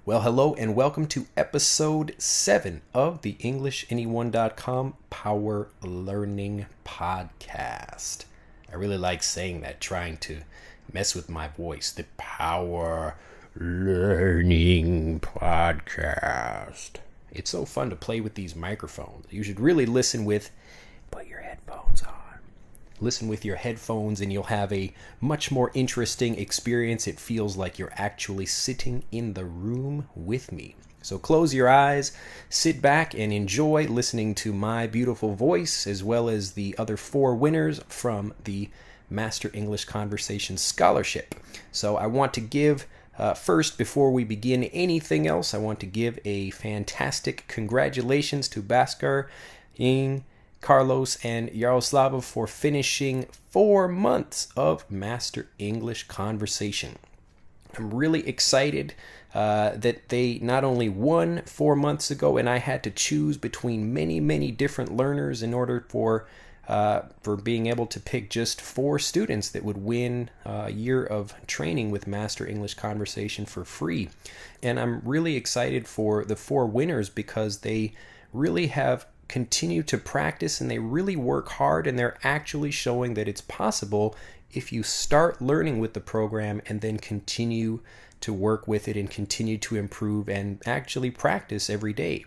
Well, hello and welcome to episode 7 of the EnglishAnyone.com Power Learning Podcast. I really like saying that, trying to mess with my voice. The Power Learning Podcast. It's so fun to play with these microphones. You should really listen with, put your headphones on. Listen with your headphones and you'll have a much more interesting experience. It feels like you're actually sitting in the room with me. So close your eyes, sit back and enjoy listening to my beautiful voice as well as the other 4 winners from the Master English Conversation Scholarship. So I want to give first, before we begin anything else, I want to give a fantastic congratulations to Bhaskar, Ying, Carlos, and Yaroslava for finishing 4 months of Master English Conversation. I'm really excited that they not only won 4 months ago, and I had to choose between many different learners in order for being able to pick just 4 students that would win a year of training with Master English Conversation for free. And I'm really excited for the 4 winners because they really have continue to practice and they really work hard, and they're actually showing that it's possible if you start learning with the program and then continue to work with it and continue to improve and actually practice every day.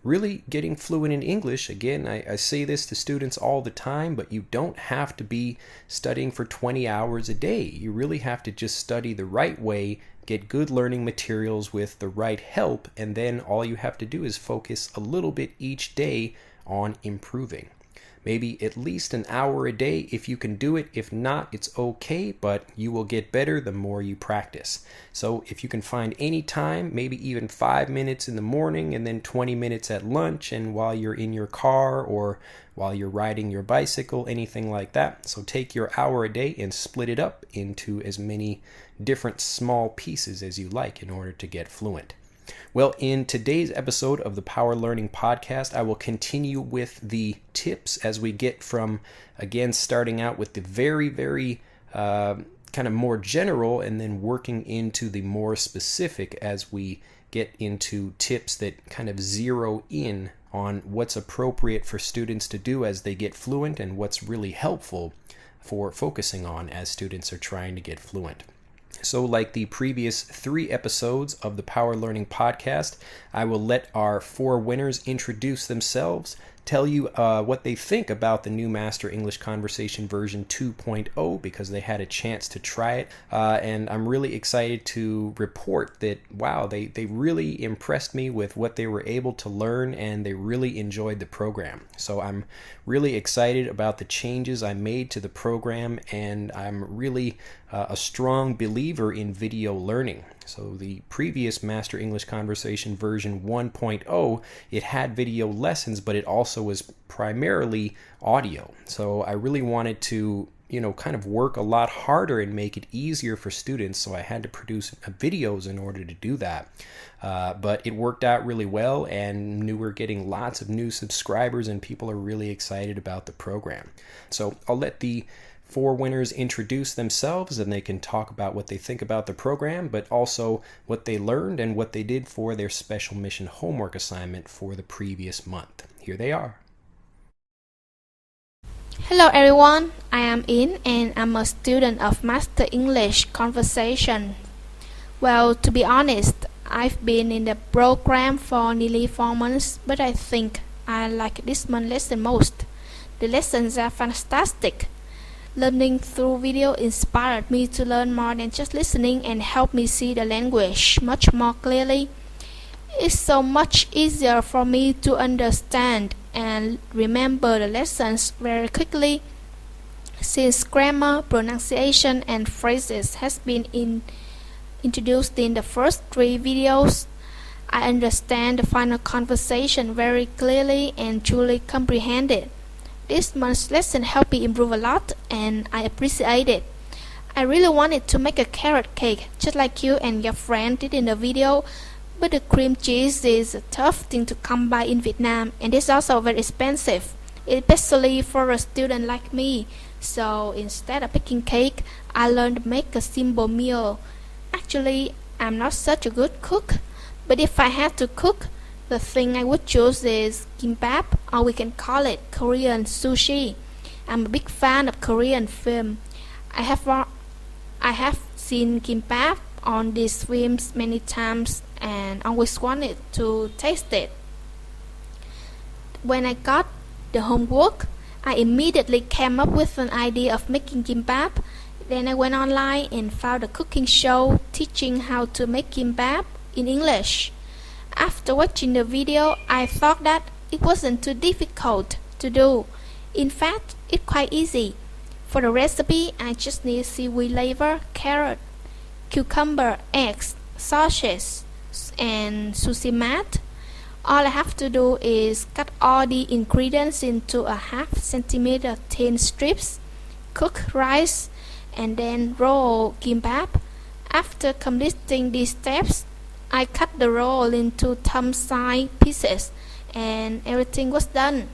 Really getting fluent in English, again, I say this to students all the time, but you don't have to be studying for 20 hours a day. You really have to just study the right way, get good learning materials with the right help, and then all you have to do is focus a little bit each day on improving. Maybe at least an hour a day if you can do it. If not, it's okay, but you will get better the more you practice. So if you can find any time, maybe even 5 minutes in the morning and then 20 minutes at lunch and while you're in your car or while you're riding your bicycle, anything like that. So take your hour a day and split it up into as many different small pieces as you like in order to get fluent. Well, in today's episode of the Power Learning Podcast, I will continue with the tips as we get from, again, starting out with the very kind of more general and then working into the more specific as we get into tips that kind of zero in on what's appropriate for students to do as they get fluent and what's really helpful for focusing on as students are trying to get fluent. So like the previous 3 episodes of the Power Learning Podcast, I will let our 4 winners introduce themselves, tell you what they think about the new Master English Conversation version 2.0 because they had a chance to try it. And I'm really excited to report that, wow, they really impressed me with what they were able to learn and they really enjoyed the program. So I'm really excited about the changes I made to the program, and I'm really a strong believer in video learning. So the previous Master English Conversation version 1.0, it had video lessons, but it also was primarily audio. So I really wanted to, kind of work a lot harder and make it easier for students. So I had to produce videos in order to do that. But it worked out really well, and we're getting lots of new subscribers and people are really excited about the program. So I'll let the 4 winners introduce themselves and they can talk about what they think about the program, but also what they learned and what they did for their special mission homework assignment for the previous month. Here they are. Hello everyone, I am In and I'm a student of Master English Conversation. Well, to be honest, I've been in the program for nearly 4 months, but I think I like this month's lesson most. The lessons are fantastic. Learning through video inspired me to learn more than just listening and helped me see the language much more clearly. It's so much easier for me to understand and remember the lessons very quickly. Since grammar, pronunciation, and phrases has been introduced in the first 3 videos, I understand the final conversation very clearly and truly comprehend it. This month's lesson helped me improve a lot and I appreciate it. I really wanted to make a carrot cake just like you and your friend did in the video, but the cream cheese is a tough thing to come by in Vietnam and it's also very expensive, especially for a student like me. So instead of baking cake, I learned to make a simple meal. Actually, I'm not such a good cook, But if I had to cook, the thing I would choose is kimbap, or we can call it Korean sushi. I'm a big fan of Korean film. I have I have seen kimbap on these films many times and always wanted to taste it. When I got the homework, I immediately came up with an idea of making kimbap. Then I went online and found a cooking show teaching how to make kimbap in English. After watching the video, I thought that it wasn't too difficult to do. In fact, it's quite easy. For the recipe, I just need seaweed liver, carrot, cucumber, eggs, sausage, and sushi mat. All I have to do is cut all the ingredients into a half-centimeter thin strips, cook rice, and then roll kimbap. After completing these steps, I cut the roll into thumb-sized pieces, and everything was done.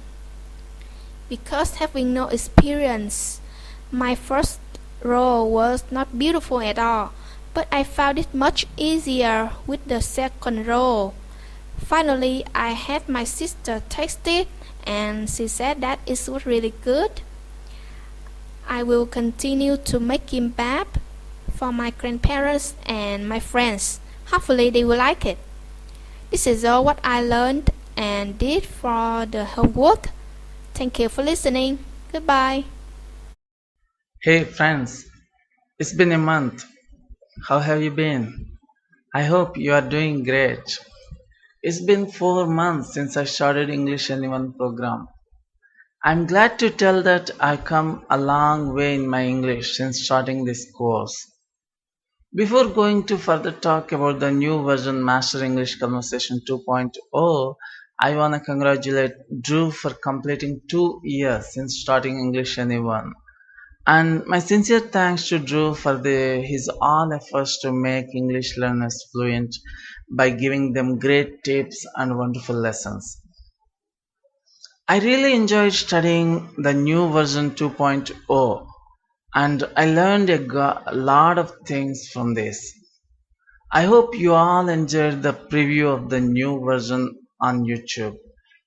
Because having no experience, my first roll was not beautiful at all, but I found it much easier with the second roll. Finally, I had my sister taste it, and she said that it was really good. I will continue to make kimbap for my grandparents and my friends. Hopefully they will like it. This is all what I learned and did for the homework. Thank you for listening. Goodbye. Hey friends, it's been a month. How have you been? I hope you are doing great. It's been 4 months since I started English Anyone program. I'm glad to tell that I've come a long way in my English since starting this course. Before going to further talk about the new version Master English Conversation 2.0, I want to congratulate Drew for completing 2 years since starting English Anyone. And my sincere thanks to Drew for his all efforts to make English learners fluent by giving them great tips and wonderful lessons. I really enjoyed studying the new version 2.0 and I learned a lot of things from this. I hope you all enjoyed the preview of the new version on YouTube.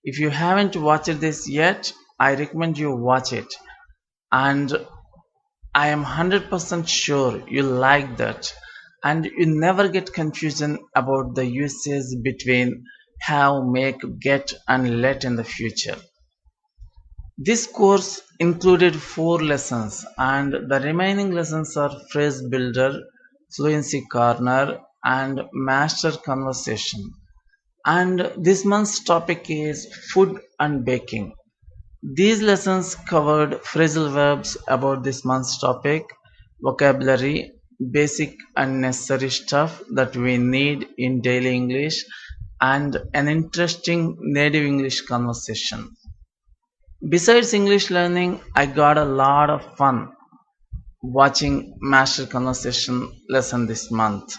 If you haven't watched this yet, I recommend you watch it. And I am 100% sure you like that and you never get confusion about the usage between have, make, get and let in the future. This course included 4 lessons and the remaining lessons are phrase builder, fluency corner and master conversation. And this month's topic is food and baking. These lessons covered phrasal verbs about this month's topic, vocabulary, basic and necessary stuff that we need in daily English, and an interesting native English conversation. Besides English learning, I got a lot of fun watching Master Conversation lesson this month.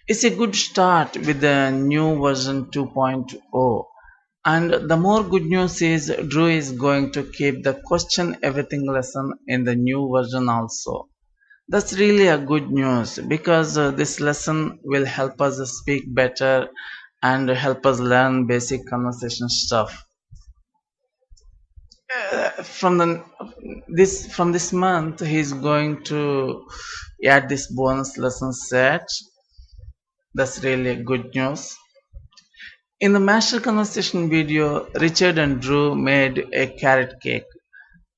It's a good start with the new version 2.0. And the more good news is Drew is going to keep the question everything lesson in the new version also. That's really a good news because this lesson will help us speak better and help us learn basic conversation stuff. From this month he's going to add this bonus lesson set. That's really good news. In the Master Conversation video, Richard and Drew made a carrot cake.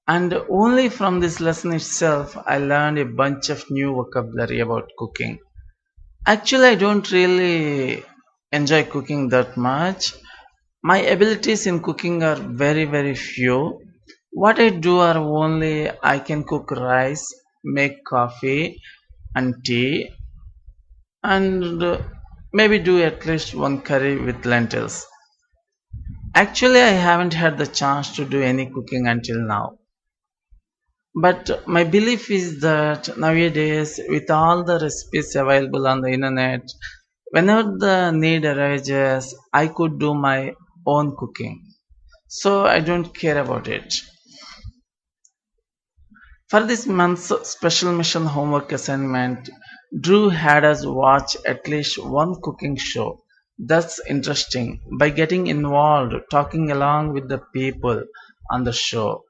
And only from this lesson itself, I learned a bunch of new vocabulary about cooking. Actually, I don't really enjoy cooking that much. My abilities in cooking are very few. What I do are only I can cook rice, make coffee and tea, and maybe do at least one curry with lentils. Actually, I haven't had the chance to do any cooking until now. But my belief is that nowadays, with all the recipes available on the internet, whenever the need arises, I could do my own cooking. So I don't care about it. For this month's special mission homework assignment, Drew had us watch at least one cooking show. That's interesting. By getting involved, talking along with the people on the show,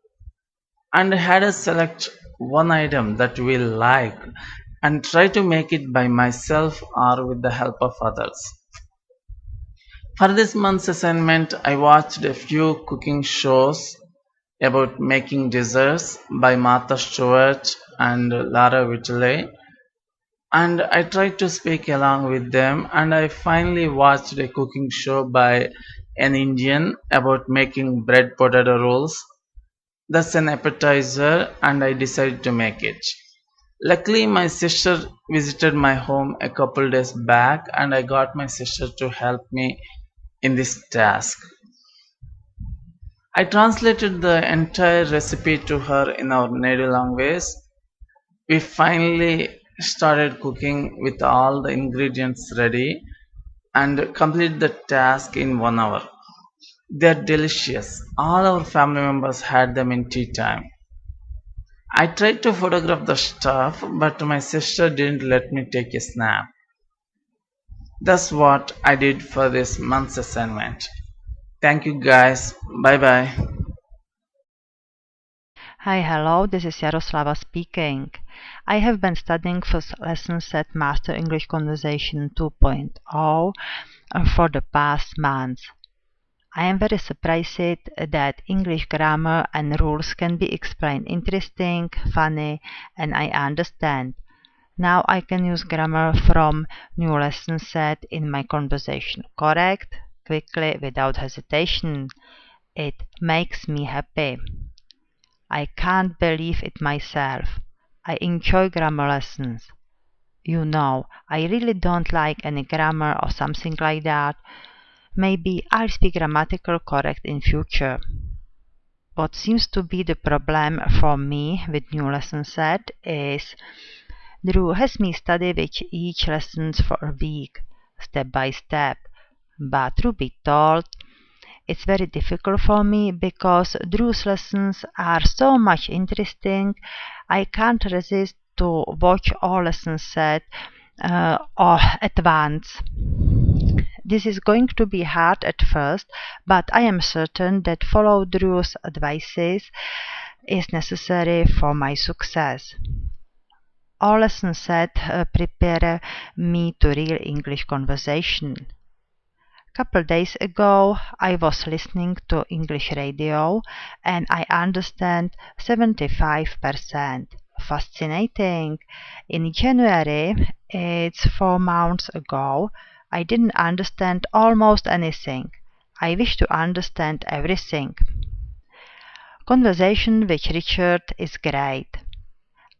and had us select one item that we like and try to make it by myself or with the help of others. For this month's assignment, I watched a few cooking shows about making desserts by Martha Stewart and Lara Vitale, and I tried to speak along with them. And I finally watched a cooking show by an Indian about making bread potato rolls. That's an appetizer, and I decided to make it. Luckily, my sister visited my home a couple days back, and I got my sister to help me in this task. I translated the entire recipe to her in our native language. We finally started cooking with all the ingredients ready and completed the task in 1 hour. They're delicious. All our family members had them in tea time. I tried to photograph the stuff, but my sister didn't let me take a snap. That's what I did for this month's assignment. Thank you guys. Bye bye. Hi, hello, this is Jaroslava speaking. I have been studying for lessons at Master English Conversation 2.0 for the past months. I am very surprised that English grammar and rules can be explained interesting, funny, and I understand. Now I can use grammar from new lesson set in my conversation. Correct? Quickly, without hesitation. It makes me happy. I can't believe it myself. I enjoy grammar lessons. You know, I really don't like any grammar or something like that. Maybe I'll speak grammatical correct in future. What seems to be the problem for me with new lesson set is Drew has me study with each lesson for a week, step by step. But truth be told, it's very difficult for me because Drew's lessons are so much interesting. I can't resist to watch all lessons set or at once. This is going to be hard at first, but I am certain that follow Drew's advices is necessary for my success. All lessons set prepare me to real English conversation. Couple days ago, I was listening to English radio and I understand 75%. Fascinating. In January, it's 4 months ago, I didn't understand almost anything. I wish to understand everything. Conversation with Richard is great.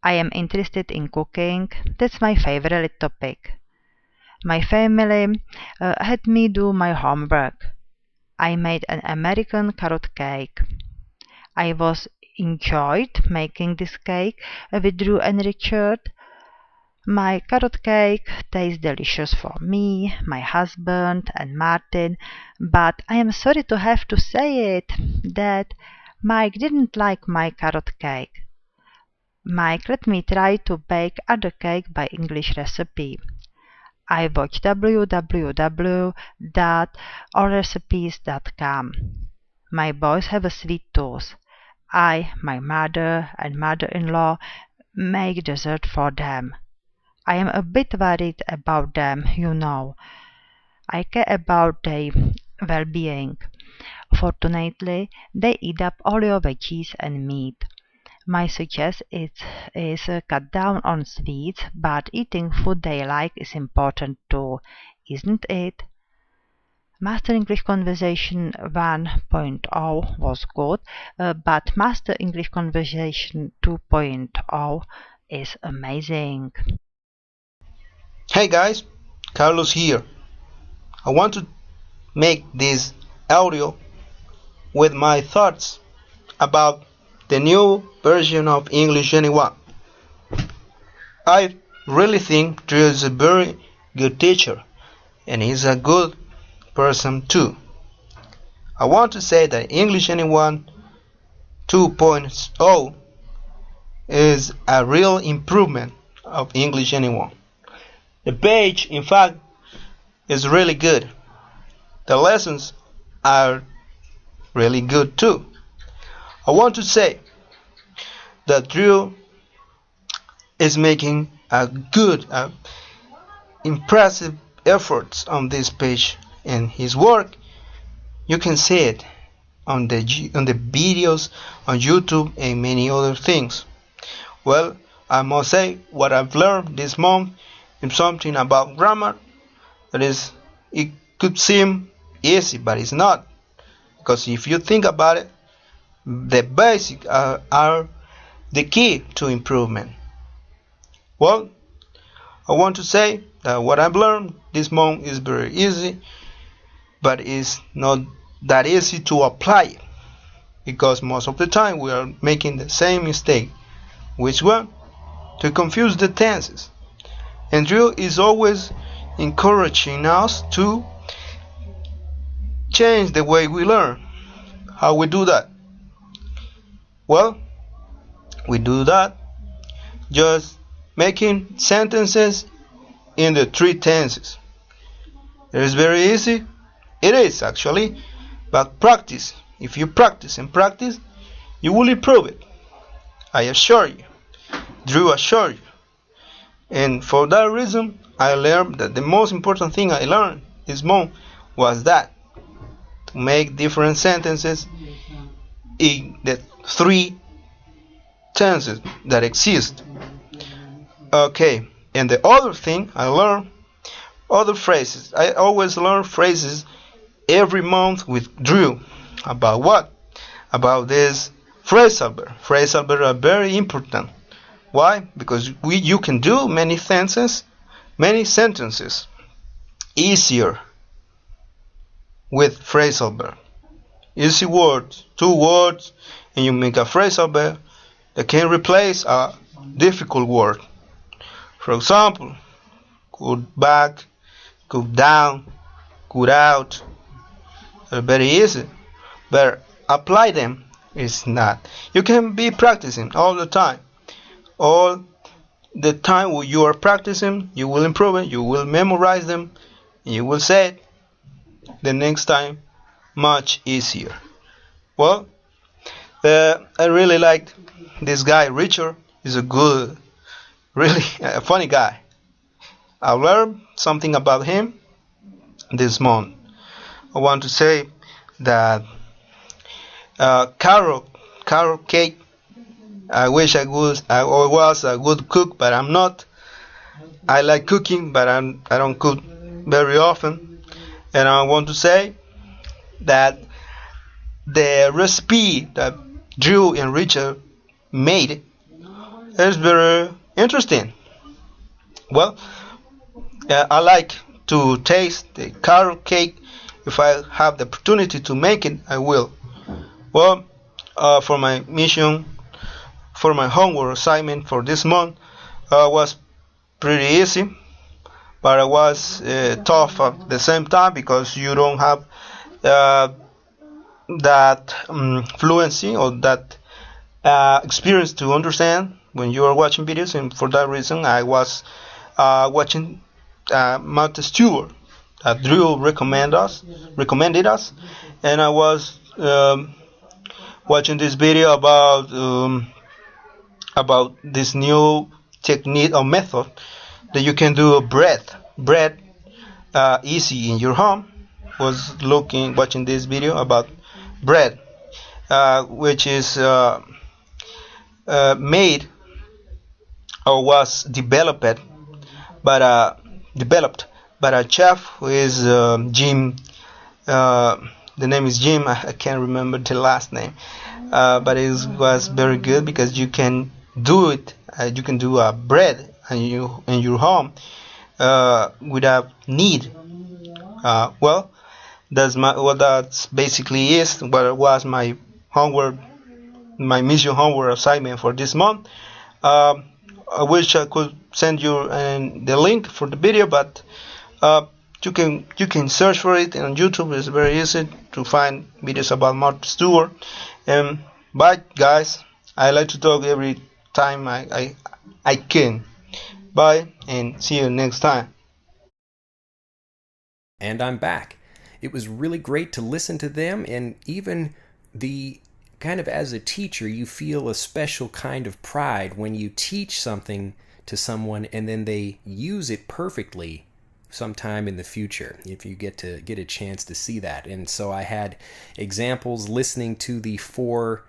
I am interested in cooking. That's my favorite topic. My family had me do my homework. I made an American carrot cake. I was enjoyed making this cake with Drew and Richard. My carrot cake tastes delicious for me, my husband and Martin, but I am sorry to have to say it that Mike didn't like my carrot cake. Mike let me try to bake other cake by English recipe. I watched www.allrecipes.com. My boys have a sweet tooth. My mother and mother-in-law make dessert for them. I am a bit worried about them, you know. I care about their well-being. Fortunately, they eat up all your veggies and meat. My suggestion is cut down on sweets, but eating food they like is important too, isn't it? Master English Conversation 1.0 was good, but Master English Conversation 2.0 is amazing. Hey guys, Carlos here. I want to make this audio with my thoughts about the new version of English Anyone. I really think Drew is a very good teacher and he's a good person too. I want to say that English Anyone 2.0 is a real improvement of English Anyone. The page, in fact, is really good. The lessons are really good too. I want to say that Drew is making a good, impressive efforts on this page, and his work, you can see it on the videos on YouTube and many other things. Well, I must say what I've learned this month is something about grammar that is, it could seem easy, but it's not, because if you think about it, the basics are the key to improvement. Well, I want to say that what I've learned this month is very easy, but it's not that easy to apply, because most of the time we are making the same mistake. Which one? To confuse the tenses. And Drew is always encouraging us to change the way we learn. How we do that? Well, we do that just making sentences in the three tenses. It is very easy. It is actually, but practice. If you practice and practice, you will improve it. I assure you. Drew assure you. And for that reason, I learned that the most important thing I learned this month was that to make different sentences in the three tenses that exist. Okay, and the other thing I learned, other phrases. I always learn phrases every month with Drew. About what? About this phrasal verb. Phrasal verbs are very important. Why? Because you can do many sentences easier with phrasal verb. Easy words, 2 words, and you make a phrasal verb that can replace a difficult word. For example, go back, go down, go out. They're very easy, but apply them is not. You can be practicing all the time. All the time when you are practicing, you will improve it, you will memorize them, and you will say it the next time much easier. Well, I really liked this guy, Richard. He's a good, really a funny guy. I learned something about him this month. I want to say that carrot cake, I wish I was a good cook, but I'm not. I like cooking, but I don't cook very often. And I want to say that the recipe that Drew and Richard made is very interesting. Well, I like to taste the carrot cake. If I have the opportunity to make it, I will. Well, for my mission, for my homework assignment for this month, was pretty easy, but it was tough at the same time, because you don't have that fluency or that experience to understand when you are watching videos. And for that reason, I was watching Martha Stewart that Drew recommended us, and I was watching this video about this new technique or method that you can do bread easy in your home. Was watching this video about bread, which is made or was developed by a chef who is Jim. The name is Jim. I can't remember the last name, but it was very good, because you can do it. You can do a bread in your home without need. Well, that's basically is what was my homework, my mission homework assignment for this month. I wish I could send you the link for the video, but you can search for it on YouTube. It's very easy to find videos about Martha Stewart. Bye, guys. I like to talk every time I can. Bye, and see you next time. And I'm back. It was really great to listen to them, and even the kind of as a teacher, you feel a special kind of pride when you teach something to someone and then they use it perfectly sometime in the future, if you get a chance to see that. And so I had examples listening to the four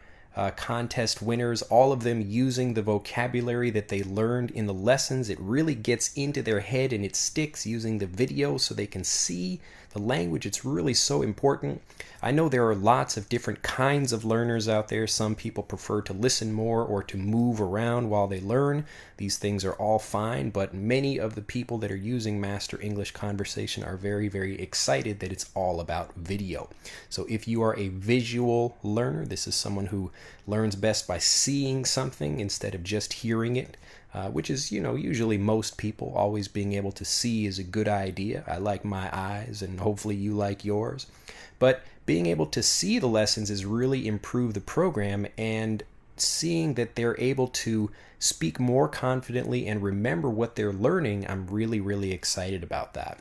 contest winners, all of them using the vocabulary that they learned in the lessons. It really gets into their head and it sticks, using the video so they can see the language. It's really so important. I know there are lots of different kinds of learners out there. Some people prefer to listen more or to move around while they learn. These things are all fine, but many of the people that are using Master English Conversation are very, very excited that it's all about video. So if you are a visual learner, this is someone who learns best by seeing something instead of just hearing it, which is, usually most people. Always being able to see is a good idea. I like my eyes, and hopefully you like yours. But being able to see the lessons has really improved the program, and seeing that they're able to speak more confidently and remember what they're learning, I'm really, really excited about that.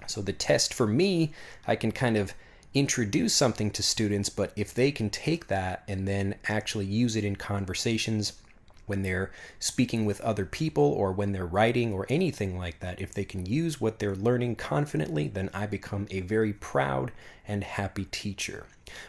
So the test for me, I can kind of introduce something to students, but if they can take that and then actually use it in conversations when they're speaking with other people or when they're writing or anything like that, if they can use what they're learning confidently, then I become a very proud and happy teacher.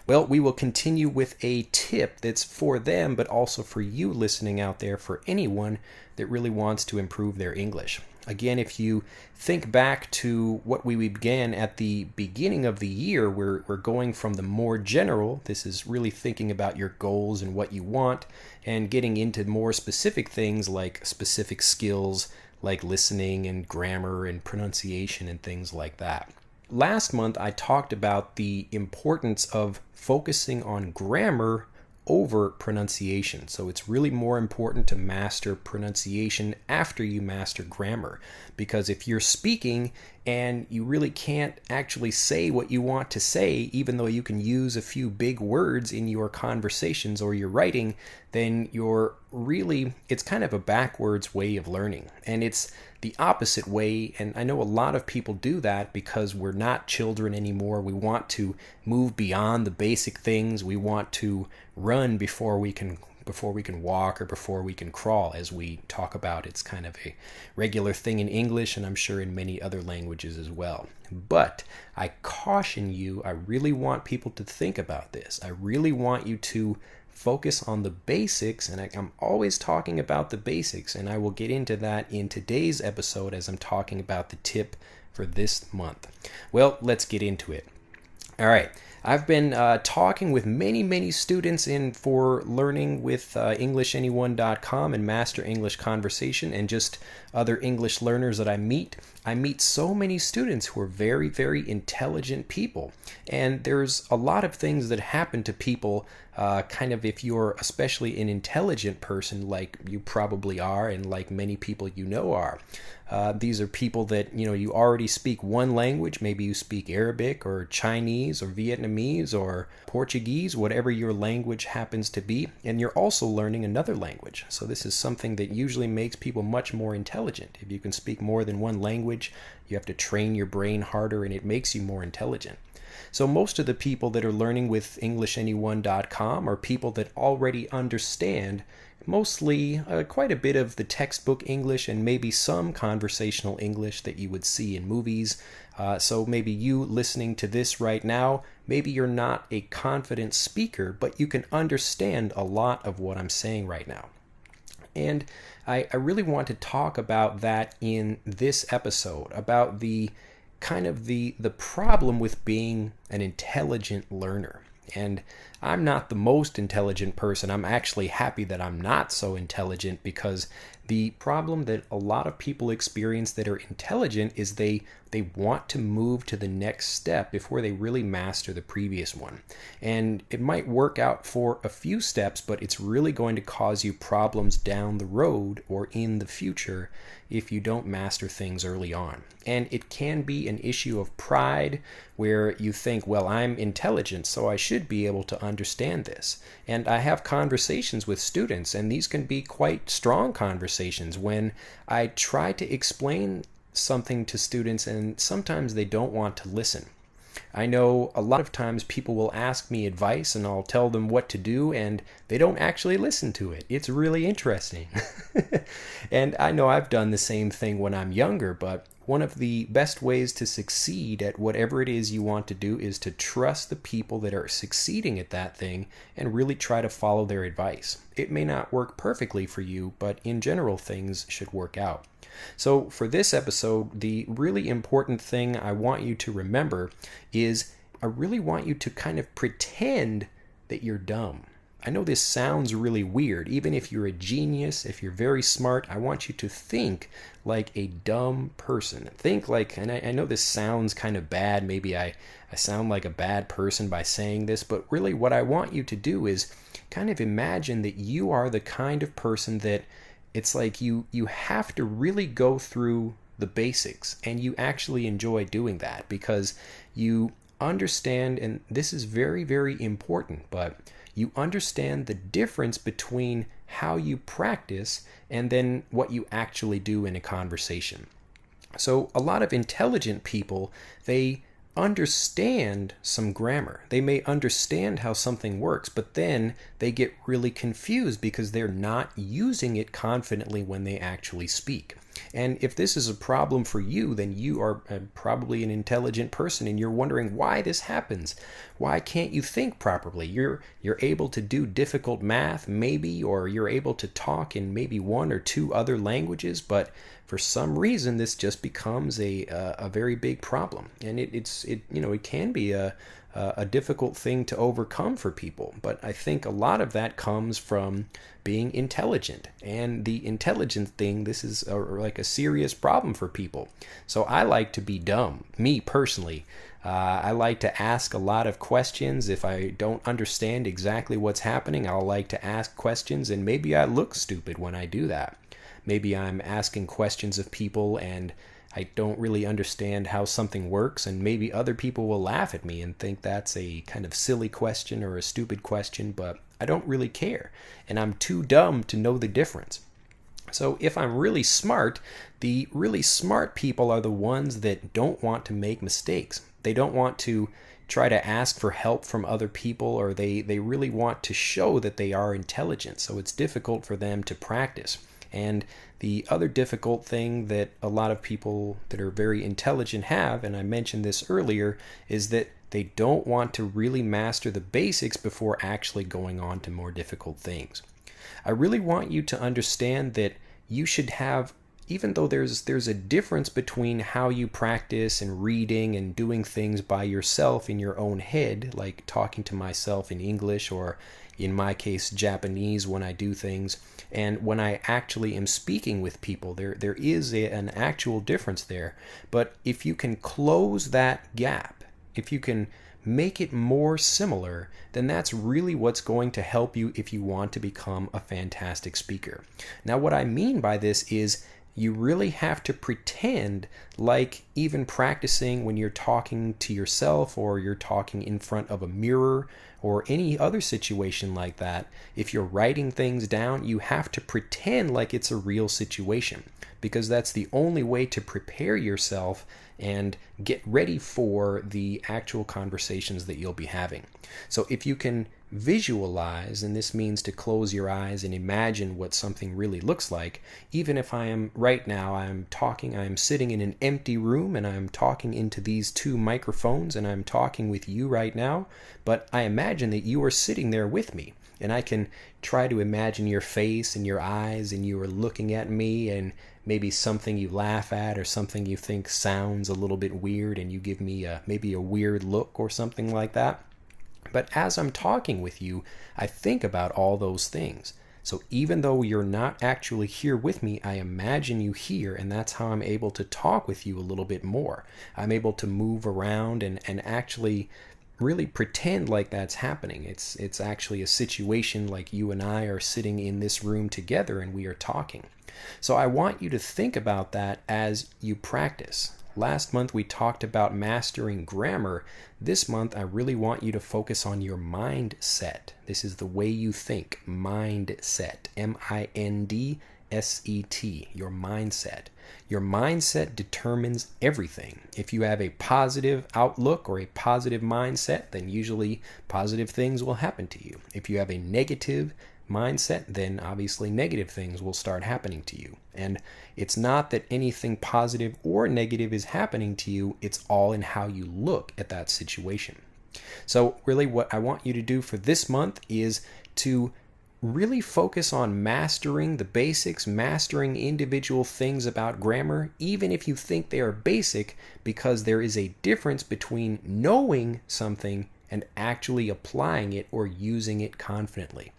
Well, we will continue with a tip that's for them, but also for you listening out there, for anyone that really wants to improve their English. Again, if you think back to what we began at the beginning of the year, we're going from the more general, this is really thinking about your goals and what you want, and getting into more specific things like specific skills like listening and grammar and pronunciation and things like that. Last month, I talked about the importance of focusing on grammar over pronunciation. So it's really more important to master pronunciation after you master grammar, because if you're speaking and you really can't actually say what you want to say, even though you can use a few big words in your conversations or your writing, then it's kind of a backwards way of learning. And it's the opposite way, and I know a lot of people do that because we're not children anymore. We want to move beyond the basic things. We want to run before we can walk, or before we can crawl, as we talk about. It's kind of a regular thing in English, and I'm sure in many other languages as well. But I caution you, I really want people to think about this. I really want you to focus on the basics, and I'm always talking about the basics, and I will get into that in today's episode as I'm talking about the tip for this month. Well, let's get into it. All right. I've been talking with many students for learning with EnglishAnyone.com and Master English Conversation, and just other English learners that I meet. I meet so many students who are very, very intelligent people. And there's a lot of things that happen to people, kind of if you're especially an intelligent person like you probably are, and like many people you know are. These are people that, you already speak one language. Maybe you speak Arabic or Chinese or Vietnamese or Portuguese, whatever your language happens to be, and you're also learning another language. So this is something that usually makes people much more intelligent. If you can speak more than one language, you have to train your brain harder, and it makes you more intelligent. So most of the people that are learning with EnglishAnyone.com are people that already understand mostly quite a bit of the textbook English, and maybe some conversational English that you would see in movies. So maybe you listening to this right now, maybe you're not a confident speaker, but you can understand a lot of what I'm saying right now. And I really want to talk about that in this episode, about the kind of the problem with being an intelligent learner. And I'm not the most intelligent person. I'm actually happy that I'm not so intelligent, because the problem that a lot of people experience that are intelligent is they want to move to the next step before they really master the previous one. And it might work out for a few steps, but it's really going to cause you problems down the road or in the future if you don't master things early on. And it can be an issue of pride, where you think, well, I'm intelligent, so I should be able to understand this. And I have conversations with students, and these can be quite strong conversations when I try to explain something to students and sometimes they don't want to listen. I know a lot of times people will ask me advice and I'll tell them what to do and they don't actually listen to it. It's really interesting. And I know I've done the same thing when I'm younger, but one of the best ways to succeed at whatever it is you want to do is to trust the people that are succeeding at that thing and really try to follow their advice. It may not work perfectly for you, but in general, things should work out. So for this episode, the really important thing I want you to remember is I really want you to kind of pretend that you're dumb. I know this sounds really weird. Even if you're a genius, if you're very smart, I want you to think like a dumb person. Think like, and I know this sounds kind of bad. Maybe I sound like a bad person by saying this, but really what I want you to do is kind of imagine that you are the kind of person that it's like you have to really go through the basics and you actually enjoy doing that because you understand, and this is very, very important, but you understand the difference between how you practice and then what you actually do in a conversation. So a lot of intelligent people, they understand some grammar. They may understand how something works, but then they get really confused because they're not using it confidently when they actually speak. And if this is a problem for you, then you are probably an intelligent person and you're wondering why this happens. Why can't you think properly? You're able to do difficult math, maybe, or you're able to talk in maybe one or two other languages, but for some reason this just becomes a very big problem. And it can be a difficult thing to overcome for people. But I think a lot of that comes from being intelligent. And the intelligence thing, this is like a serious problem for people. So I like to be dumb, me personally. I like to ask a lot of questions. If I don't understand exactly what's happening, I'll like to ask questions, and maybe I look stupid when I do that. Maybe I'm asking questions of people and I don't really understand how something works, and maybe other people will laugh at me and think that's a kind of silly question or a stupid question, but I don't really care, and I'm too dumb to know the difference. So if I'm really smart, the really smart people are the ones that don't want to make mistakes. They don't want to try to ask for help from other people, or they really want to show that they are intelligent, so it's difficult for them to practice. And the other difficult thing that a lot of people that are very intelligent have, and I mentioned this earlier, is that they don't want to really master the basics before actually going on to more difficult things. I really want you to understand that you should have, even though there's a difference between how you practice and reading and doing things by yourself in your own head, like talking to myself in English, or in my case Japanese when I do things, and when I actually am speaking with people, there is an actual difference there. But if you can close that gap, if you can make it more similar, then that's really what's going to help you if you want to become a fantastic speaker. Now, what I mean by this is you really have to pretend like even practicing when you're talking to yourself or you're talking in front of a mirror or any other situation like that. If you're writing things down, you have to pretend like it's a real situation, because that's the only way to prepare yourself and get ready for the actual conversations that you'll be having. So if you can visualize, and this means to close your eyes and imagine what something really looks like, even if I'm sitting in an empty room and I'm talking into these two microphones and I'm talking with you right now, but I imagine that you are sitting there with me, and I can try to imagine your face and your eyes, and you are looking at me, and maybe something you laugh at or something you think sounds a little bit weird, and you give me maybe a weird look or something like that. But as I'm talking with you, I think about all those things. So even though you're not actually here with me, I imagine you here, and that's how I'm able to talk with you a little bit more. I'm able to move around and actually really pretend like that's happening. It's actually a situation like you and I are sitting in this room together and we are talking. So I want you to think about that as you practice. Last month we talked about mastering grammar. This month I really want you to focus on your mindset. This is the way you think. Mindset. mindset. S-E-T, your mindset. Your mindset determines everything. If you have a positive outlook or a positive mindset, then usually positive things will happen to you. If you have a negative mindset, then obviously negative things will start happening to you. And it's not that anything positive or negative is happening to you, it's all in how you look at that situation. So really what I want you to do for this month is to really focus on mastering the basics, mastering individual things about grammar, even if you think they are basic, because there is a difference between knowing something and actually applying it or using it confidently.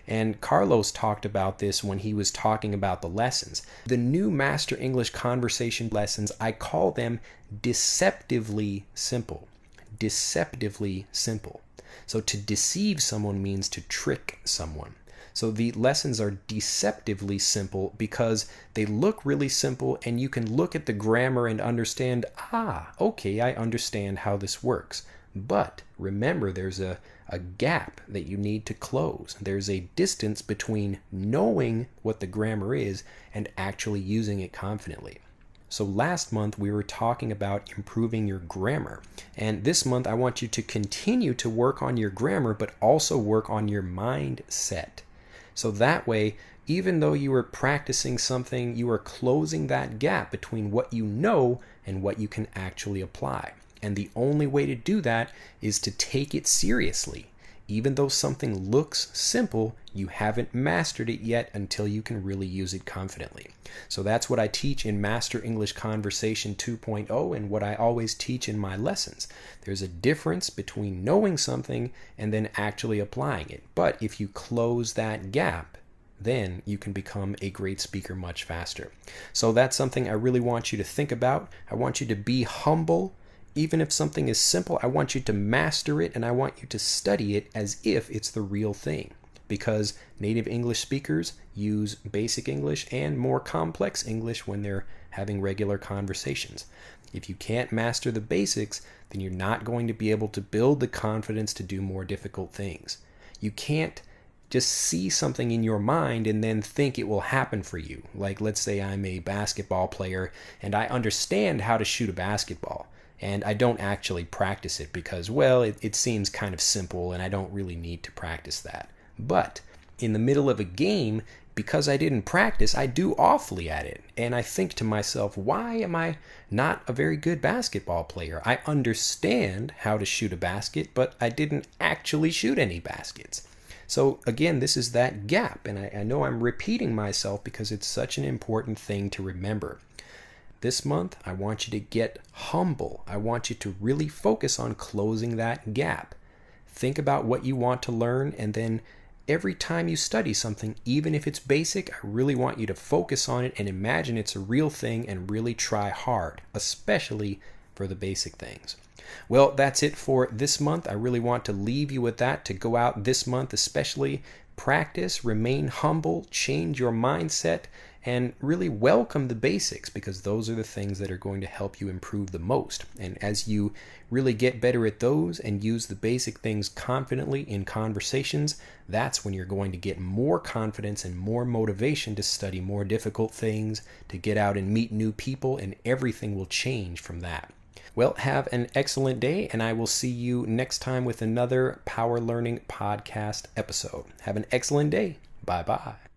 And Carlos talked about this when he was talking about the lessons. The new Master English Conversation lessons, I call them deceptively simple. Deceptively simple. So to deceive someone means to trick someone. So the lessons are deceptively simple because they look really simple and you can look at the grammar and understand, okay, I understand how this works. But remember, there's a gap that you need to close. There's a distance between knowing what the grammar is and actually using it confidently. So last month we were talking about improving your grammar. And this month I want you to continue to work on your grammar, but also work on your mindset. So that way, even though you are practicing something, you are closing that gap between what you know and what you can actually apply. And the only way to do that is to take it seriously. Even though something looks simple, you haven't mastered it yet until you can really use it confidently. So that's what I teach in Master English Conversation 2.0 and what I always teach in my lessons. There's a difference between knowing something and then actually applying it. But if you close that gap, then you can become a great speaker much faster. So that's something I really want you to think about. I want you to be humble. Even if something is simple, I want you to master it and I want you to study it as if it's the real thing. Because native English speakers use basic English and more complex English when they're having regular conversations. If you can't master the basics, then you're not going to be able to build the confidence to do more difficult things. You can't just see something in your mind and then think it will happen for you. Like, let's say I'm a basketball player and I understand how to shoot a basketball. And I don't actually practice it because, well, it seems kind of simple and I don't really need to practice that. But in the middle of a game, because I didn't practice, I do awfully at it. And I think to myself, why am I not a very good basketball player? I understand how to shoot a basket, but I didn't actually shoot any baskets. So again, this is that gap. And I know I'm repeating myself because it's such an important thing to remember. This month, I want you to get humble. I want you to really focus on closing that gap. Think about what you want to learn, and then every time you study something, even if it's basic, I really want you to focus on it and imagine it's a real thing and really try hard, especially for the basic things. Well, that's it for this month. I really want to leave you with that, to go out this month especially, practice, remain humble, change your mindset, and really welcome the basics, because those are the things that are going to help you improve the most. And as you really get better at those and use the basic things confidently in conversations, that's when you're going to get more confidence and more motivation to study more difficult things, to get out and meet new people, and everything will change from that. Well, have an excellent day, and I will see you next time with another Power Learning Podcast episode. Have an excellent day. Bye-bye.